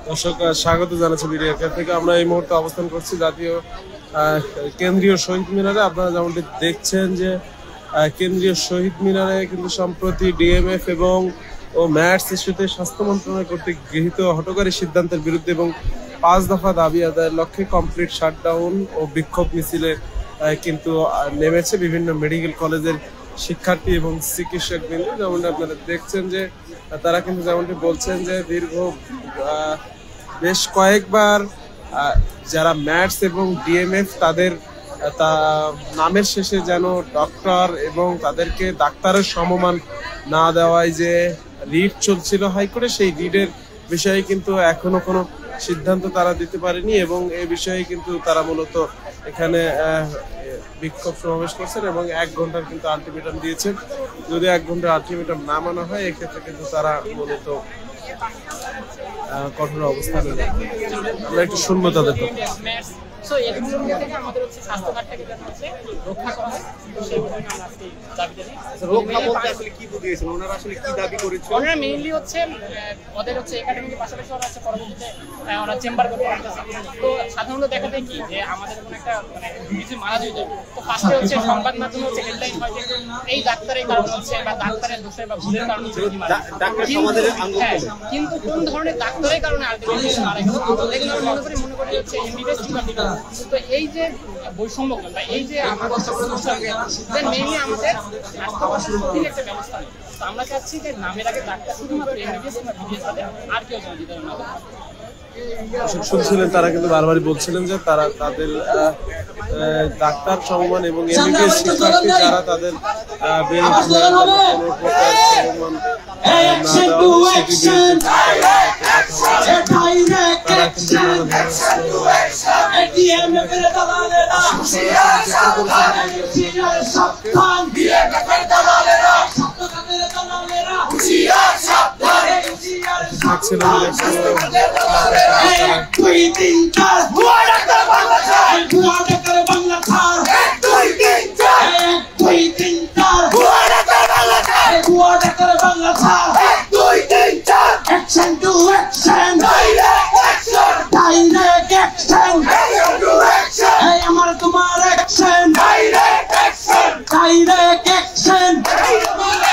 দর্শক স্বাগত জানাচ্ছি ভিডিও থেকে। আমরা এই মুহূর্তে অবস্থান করছি জাতীয় কেন্দ্রীয় শহীদ মিনারে। আপনারা যেমনটি দেখছেন যে কেন্দ্রীয় শহীদ মিনারে কিন্তু সম্প্রতি ডিএমএফ এবং ম্যাটস ইস্যুতে স্বাস্থ্য মন্ত্রণালয় কর্তৃক গৃহীত হঠকারী সিদ্ধান্তের বিরুদ্ধে এবং 5 দফা দাবি আদায়ের লক্ষ্যে কমপ্লিট শাটডাউন ও বিক্ষোভ মিছিলে কিন্তু নেমেছে বিভিন্ন মেডিকেল কলেজের শিক্ষার্থী এবং চিকিৎসক বৃন্দ। যেমনটি আপনারা দেখছেন যে তারা কিন্তু যেমনটি বলছেন যে দীর্ঘ বেশ কয়েকবার যারা ম্যাটস এবং ডিএমএফ তাদের নামের শেষে যেন ডক্টর এবং তাদেরকে ডাক্তারের সমমান না দেওয়ায় যে রিট চলছিল হাইকোর্টে, সেই রিটের বিষয়ে কিন্তু এখনো কোনো সিদ্ধান্ত তারা দিতে পারেনি এবং এই বিষয়ে কিন্তু তারা মূলত এখানে বিক্ষোভ সমাবেশ করছেন এবং 1 ঘন্টার কিন্তু আলটিমেটাম দিয়েছেন। যদি 1 ঘন্টার আলটিমেটাম না মানা হয় এক্ষেত্রে কিন্তু তারা মূলত কঠোর অবস্থানে। আমরা একটু শুনবো তাদের কথা। সাধারণত দেখা যায় কি যে আমাদের কোনো একটা কিছু মারা যায়, তো ফার্স্টে হচ্ছে সংবাদ মাধ্যমে হচ্ছে হেডলাইন হয় যে এই ডাক্তারের কারণে হচ্ছে বা ডাক্তারের দোষে বা ভুলের কারণে হচ্ছে, কিন্তু কোন ধরনের ডাক্তারের কারণে আলটিমেটলি মারা গেল এগুলো মনে করি হচ্ছে এমবিবিএস কিংবা ডিপ্লোমা। তো এই যে বৈষম্য বা এই যে আমাদের মেইনলি আমাদের স্বাস্থ্য একটা ব্যবস্থা নেই। তো আমরা চাচ্ছি যে নামের আগে ডাক্তার শুধুমাত্র এমবিবিএস কিংবা বিবিএস হবে, আর কেউ জমা দিতে হবে না। শুনছিলেন তারা কিন্তু বারবারই বলছিলেন যে তারা তাদের ডাক্তার সমমান এবং এমবিবিএস শিক্ষার্থী যারা তাদের Action to action, direct action, direct action, action to action. Hey, amar tumhar action, direct action, direct action,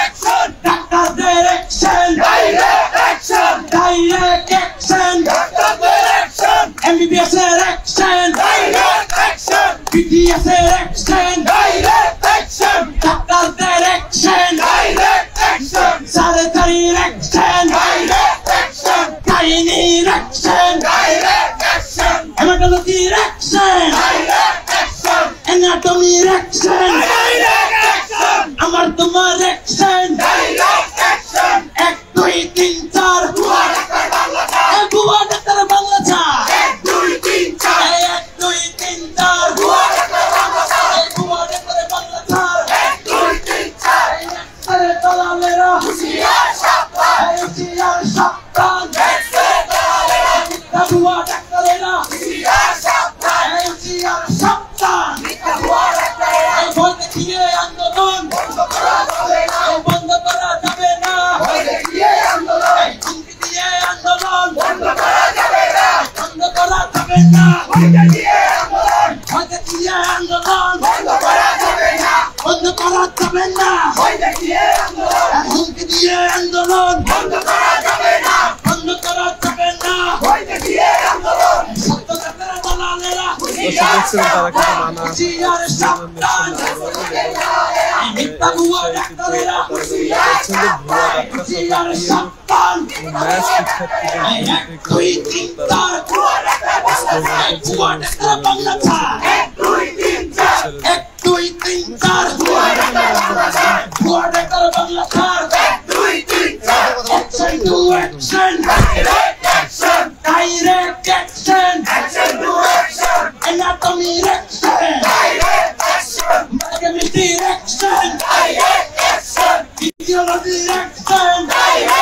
action. Doctor direction, direct action, direct action, doctor direction. MBBS direction, direct action, BTS direction, direct action, doctor direction, direct action, sanitary direction, direct action, gynae direction, direct action, hematology direction, direct action, anatomy direction, direct action, amar tumhar direction, direct action. 1 2 3 4 Bhua Doctor Bangla Chhar, Bhua Doctor Bangla Chhar, 1 2 3 4 1 2 3 4 Bhua Doctor Bangla Chhar, Bhua Doctor Bangla Chhar, 1 2 3 4 Sare dalalera husiyar sabtan, husiyar sabtan, sare dalalera Bhua Doctorera husiyar sabtan, husiyar sabtan, Bhua Doctorera bol dekhiye আন্দোলন বন্ধ করা যাবে না, বন্ধ করা যাবে না, বল দেখিয়ে আন্দোলন হুমকি দিয়ে আন্দোলন বন্ধ করা যাবে না, বন্ধ করা যাবে না, বল দেখিয়ে আন্দোলন, বল দেখিয়ে আন্দোলন বন্ধ করা যাবে না, বন্ধ করা যাবে না, বল দেখিয়ে আন্দোলন হুমকি দিয়ে আন্দোলন বন্ধ করা যাবে না, বন্ধ করা যাবে না, বল দেখিয়ে আন্দোলন সত্য ডাক্তারের দালালেরা দেখছিলেন তারা কিন্তু নানা হুশিয়ার সাবধান, মিথ্যা ভুয়া ডাক্তারেরা হুশিয়ার সাবধান, ম্যাথস শিক্ষার্থীদের 1 2 3 4 ভুয়া ডাক্তার বাংলা ছাড়, 1 2 3 4 1 2 3 4 ভুয়া ডাক্তার বাংলা ছাড়, 1 2 3 4 action to action, direct action, direct action, action to action, anatomy direction, direct action, chemistry direction, direct action, physiology direction, direct